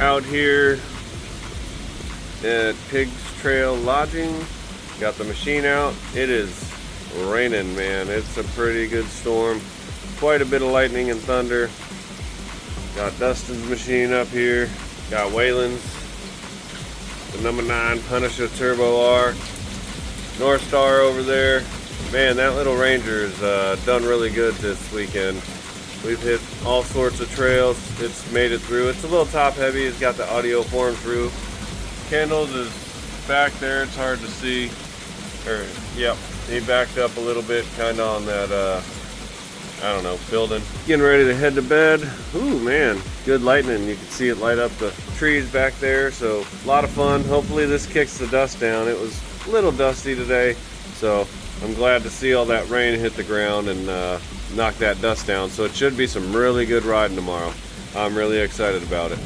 out here at Pigs Trail Lodging. Got the machine out. It is raining, man. It's a pretty good storm. Quite a bit of lightning and thunder. Got Dustin's machine up here. Got Waylon's, the number 9 Punisher TurboR. Northstar over there. Man, that little Ranger's done really good this weekend. We've hit all sorts of trails. It's made it through. It's a little top heavy. It's got the audio form through. Kendall's is back there. It's hard to see. Yep, he backed up a little bit, kind of on that, I don't know, building. Getting ready to head to bed. Ooh, man, good lightning. You can see it light up the trees back there. So a lot of fun. Hopefully this kicks the dust down. It was a little dusty today, so I'm glad to see all that rain hit the ground and knock that dust down. So it should be some really good riding tomorrow. I'm really excited about it.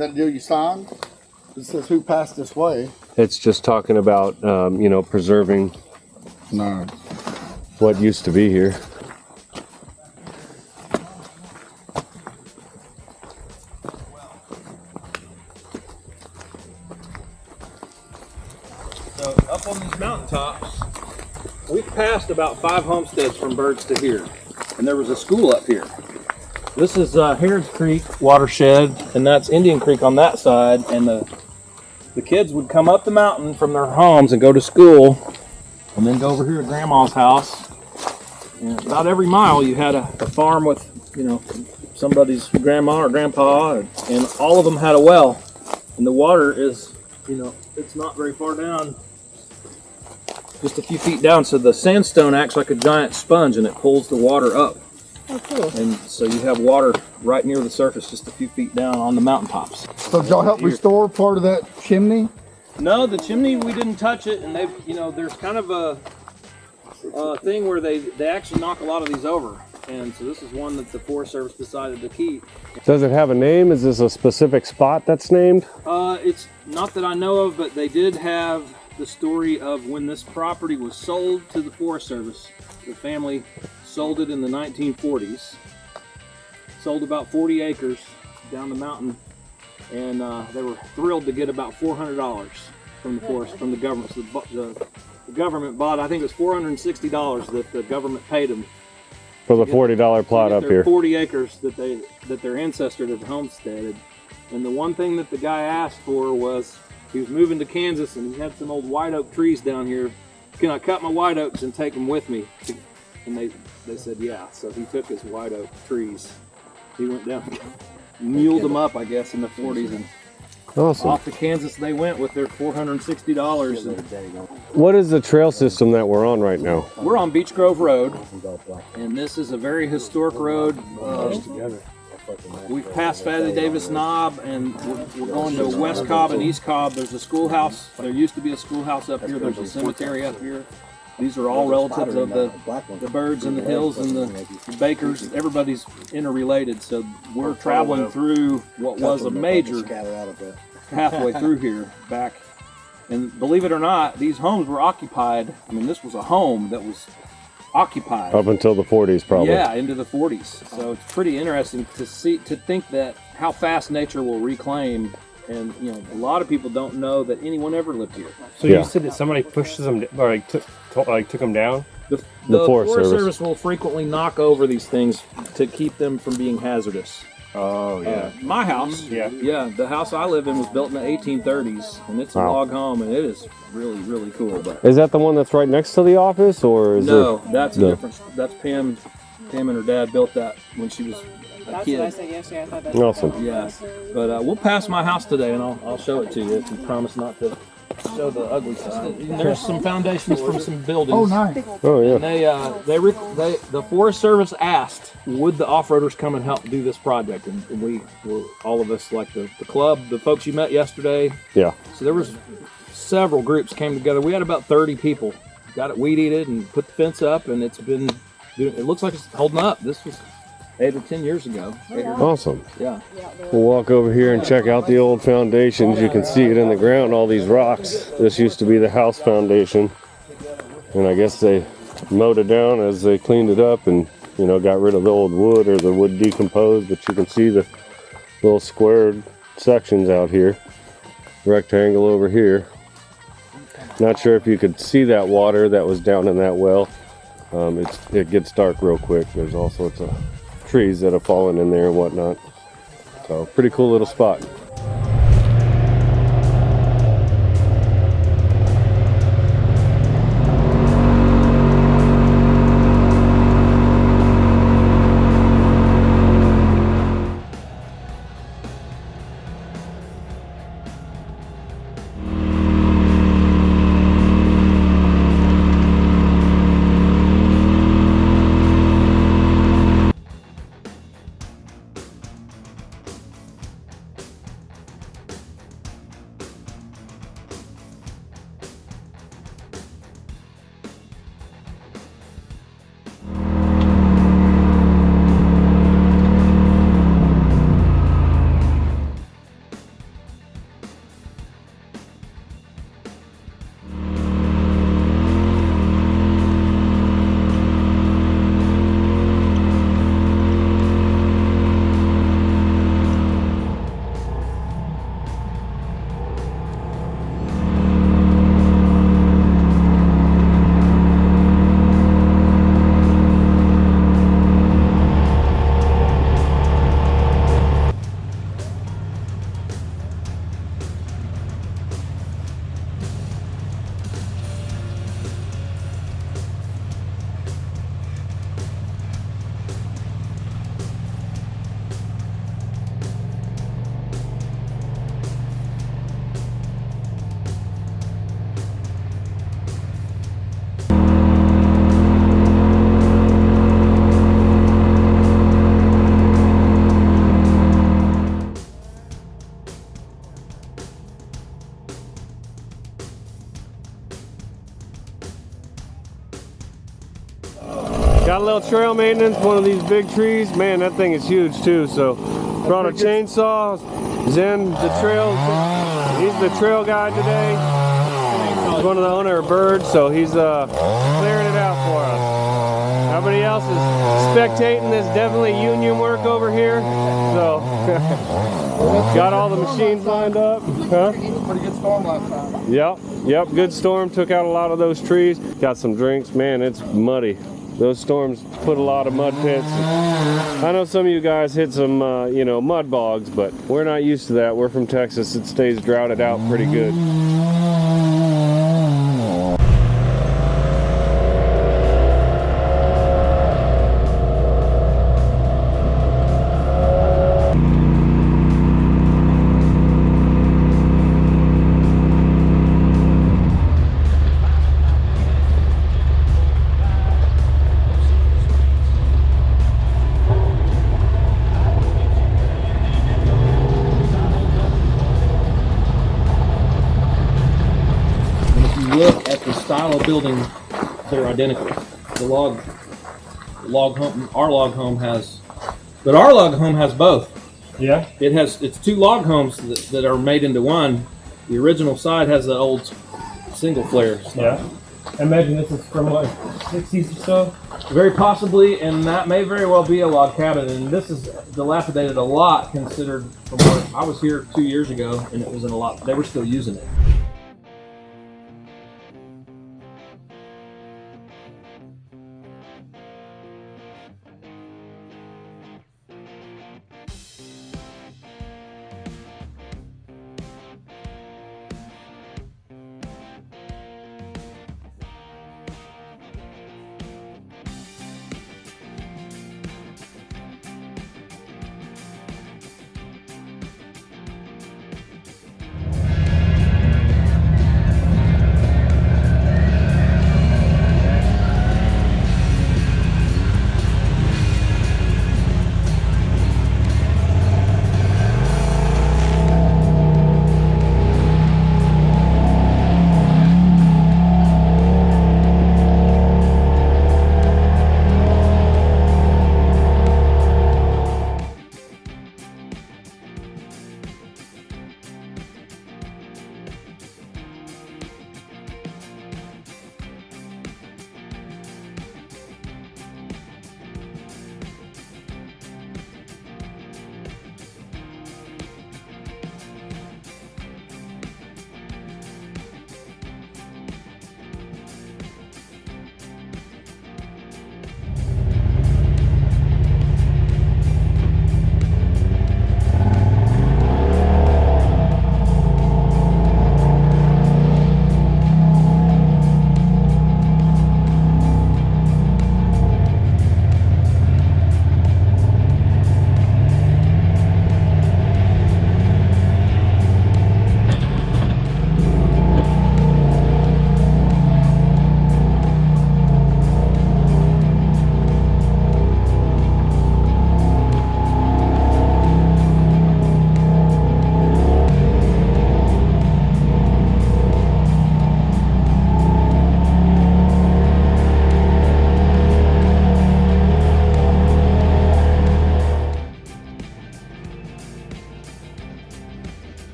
that deal you signed? It says who passed this way. It's just talking about, you know, preserving what used to be here. So up on these mountaintops, we've passed about 5 homesteads from Byrd's to here, and there was a school up here. This is Harrods Creek watershed, and that's Indian Creek on that side, and the kids would come up the mountain from their homes and go to school, and then go over here to Grandma's house. And about every mile you had a farm with, you know, somebody's grandma or grandpa, and all of them had a well, and the water is, you know, it's not very far down, just a few feet down, so the sandstone acts like a giant sponge and it pulls the water up. Oh, cool. And so you have water right near the surface, just a few feet down on the mountaintops. So did y'all help restore part of that chimney? No, the chimney, we didn't touch it, and they've, you know, there's kind of a thing where they actually knock a lot of these over. And so this is one that the Forest Service decided to keep. Does it have a name? Is this a specific spot that's named? It's not that I know of, but they did have the story of when this property was sold to the Forest Service. The family sold it in the 1940s. Sold about 40 acres down the mountain, and they were thrilled to get about $400 from the forest, from the government. So the government bought, I think it was $460 that the government paid them For the $40 plot up here. 40 acres that their ancestor had homesteaded. And the one thing that the guy asked for was, he was moving to Kansas and he had some old white oak trees down here. Can I cut my white oaks and take them with me? And they said yeah. So he took his white oak trees. He went down, muled them up, I guess, in the 40s, and Awesome. off to Kansas they went with their $460. What is the trail system that we're on right now? We're on Beech Grove Road, and this is a very historic road. We've passed Fatty Davis Knob, and we're going to West Cobb and East Cobb. There's a schoolhouse. There used to be a schoolhouse up here. There's a cemetery up here. These are all relatives of the Byrds and the Hills and the Bakers. Everybody's interrelated, so we're traveling through what was a major pathway through here back. And believe it or not, these homes were occupied. I mean, this was a home that was occupied Up until the 40s, probably. yeah, into the 40s. So it's pretty interesting to think that how fast nature will reclaim. And you know, a lot of people don't know that anyone ever lived here. So you said that somebody pushes them, or like took them down? The Forest Forest Service. Service will frequently knock over these things to keep them from being hazardous. Oh yeah. My house, Yeah. the house I live in was built in the 1830s, and it's a Wow. log home, and it is really, really cool. But Is that the one that's right next to the office, or is no, there? that's a No. different. That's Pam. Pam and her dad built that when she was a That's kid. what I said yesterday. I thought that Awesome. Yeah, but we'll pass my house today, and I'll show it to you if you promise not to show the ugly side. There's some foundations from some buildings. Oh, nice. Oh, And yeah. the Forest Service asked, would the off-roaders come and help do this project? And we were, all of us, like the club, the folks you met yesterday. Yeah. So there was several groups came together. We had about 30 people. Got it weed-eated and put the fence up, and it's been, it looks like it's holding up. This was 8 or 10 years ago. Awesome. Yeah. We'll walk over here and check out the old foundations. You can see it in the ground, all these rocks. This used to be the house foundation. And I guess they mowed it down as they cleaned it up and, you know, got rid of the old wood, or the wood decomposed. But you can see the little squared sections out here. Rectangle over here. Not sure if you could see that water that was down in that well. It gets dark real quick. There's all sorts of trees that have fallen in there and whatnot. So pretty cool little spot. all trail maintenance, one of these big trees. Man, that thing is huge too. So brought a chainsaw. Zen, the trail, he's the trail guy today. He's one of the owner of Byrd, so he's clearing it out for us. Everybody else is spectating this definitely union work over here. So got all the machines lined up. Huh? Pretty good storm last time. Yep, good storm. Took out a lot of those trees. Got some drinks. Man, it's muddy. Those storms put a lot of mud pits. I know some of you guys hit some, you know, mud bogs, but we're not used to that. We're from Texas. It stays droughted out pretty good. Look at the style of building, they're identical. The log home, our log home has, but our log home has both. Yeah. It's two log homes that are made into one. The original side has the old single flare stuff. Yeah. I imagine this is from like 60s or so. Very possibly, and that may very well be a log cabin. And this is dilapidated a lot considered from where I was here 2 years ago, and it was in a lot. They were still using it.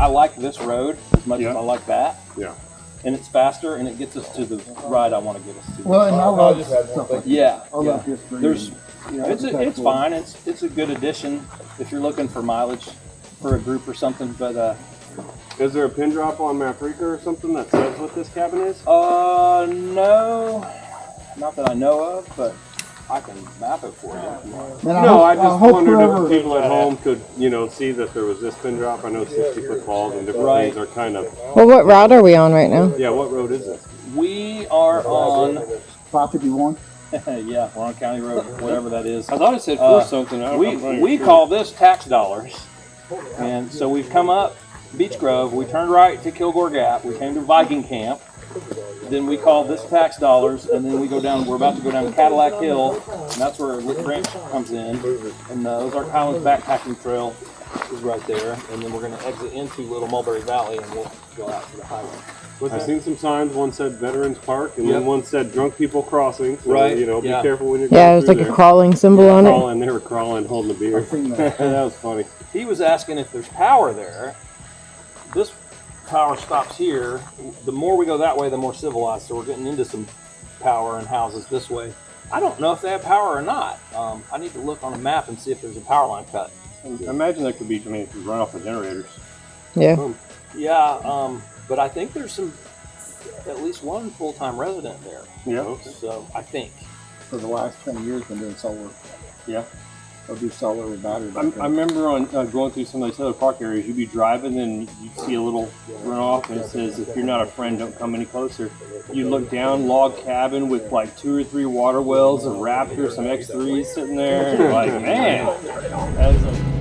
I like this road as much Yeah. as I like that. Yeah. And it's faster, and it gets us to the ride I want to get us to. Well, and I love stuff like Yeah, I love history. there's, you know, it's fine. It's a good addition if you're looking for mileage for a group or something. But Is there a pin drop on Maverick or something that says what this cabin is? no, not that I know of, but I can map it for you. Man, No, I just hope wondered whoever- if people at home could, you know, see that there was this pin drop. I know 60-foot falls and different Right. things are kind of. Well, what route are we on right now? Yeah, what road is this? We are on, 551. yeah, we're on County Road, whatever that is. I thought it said for something. I'm not We sure. call this tax dollars, and so we've come up Beech Grove. We turned right to Kilgore Gap. We came to Viking Camp. Then we call this tax dollars, and then we go down. We're about to go down Cadillac Hill, and that's where Lick Branch comes in. And the Ozark Highlands backpacking trail is right there. And then we're going to exit into Little Mulberry Valley, and we'll go out to the highway. I've seen some signs. One said Veterans Park, and Yep. then one said Drunk People Crossing. So, Right, you know, be yeah. careful when you're going Yeah, it was through like there. a crawling symbol on it. Crawling, they were crawling, holding a beer. I've seen that. That was funny. He was asking if there's power there. This power stops here. The more we go that way, the more civilized. So we're getting into some power and houses this way. I don't know if they have power or not. I need to look on a map and see if there's a power line cut. I imagine that could be. I mean, if you run off the generators. Yeah. Yeah, but I think there's at least one full-time resident there. Yeah. So I think. For the last 20 years, been doing solar. Yeah. They'll do solar with battery. I remember on going through some of these other park areas, you'd be driving and you'd see a little runoff and it says, if you're not a friend, don't come any closer. You look down, log cabin with like 2 or 3 water wells, a Raptor, some X3s sitting there. And you're like, man, that is a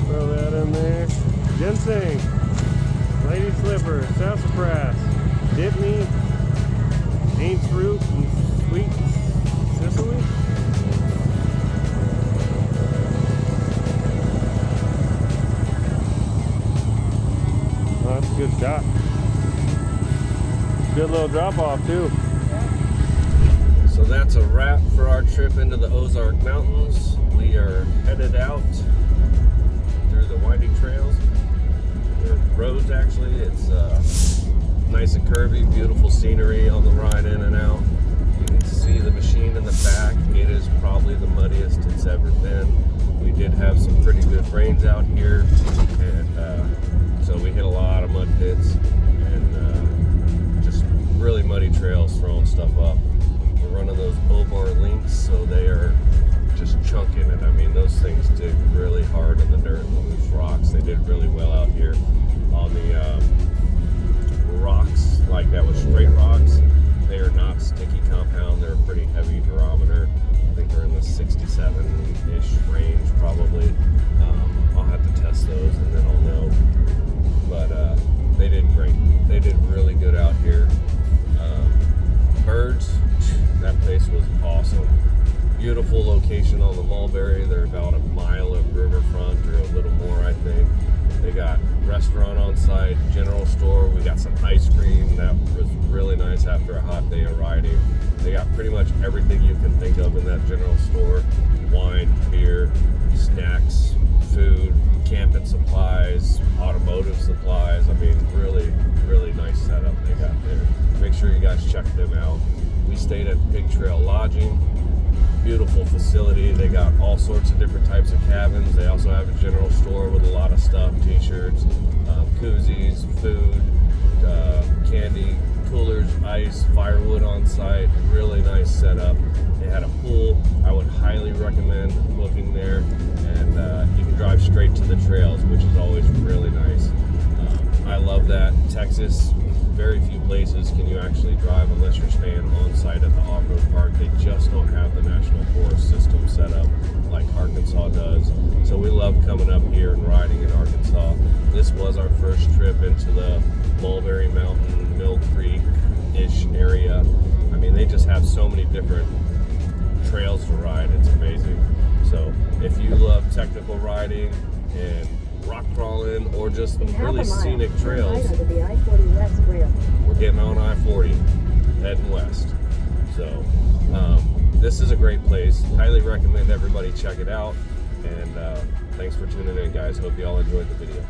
Throw that in there. Ginseng, lady slipper, sassafras, Dipney, Aints root, and sweet Sicily. Oh, that's a good shot. Good little drop off too. So that's a wrap for our trip into the Ozark Mountains. We are headed out through the winding trails, or roads actually. It's nice and curvy, beautiful scenery on the ride in and out. You can see the machine in the back. It is probably the muddiest it's ever been. We did have some pretty good rains out here, and so we hit a lot of mud pits and just really muddy trails throwing stuff up. We're running those Bobar links, so they are just chunking it. I mean, those things dig really hard in the dirt and the loose rocks. They did really well out here on the rocks, like that was straight rocks. They are not sticky compound. They're a pretty heavy durometer. I think they're in the 67-ish range probably. I'll have to test those and then I'll know. But they did great. They did really good out here. Birds, that place was awesome. Beautiful location on the Mulberry. They're about a mile of riverfront or a little more, I think. They got restaurant on site, general store. We got some ice cream. That was really nice after a hot day of riding. They got pretty much everything you can think of in that general store. Wine, beer, snacks, food, camping supplies, automotive supplies. I mean, really, really nice setup they got there. Make sure you guys check them out. We stayed at Pig Trail Lodging. Beautiful facility. They got all sorts of different types of cabins. They also have a general store with a lot of stuff, t-shirts, koozies, food, candy, coolers, ice, firewood on site. Really nice setup. They had a pool. I would highly recommend booking there, and you can drive straight to the trails, which is always really nice. I love that. Texas, very few places can you actually drive unless you're staying on site at the off-road park. They just don't have the National Forest system set up like Arkansas does. So we love coming up here and riding in Arkansas. This was our first trip into the Mulberry Mountain, Mill Creek-ish area. I mean, they just have so many different trails to ride. It's amazing. So if you love technical riding and rock crawling or just really scenic trails, we're getting on I-40 heading west. So this is a great place. Highly recommend everybody check it out. And thanks for tuning in, guys. Hope you all enjoyed the video.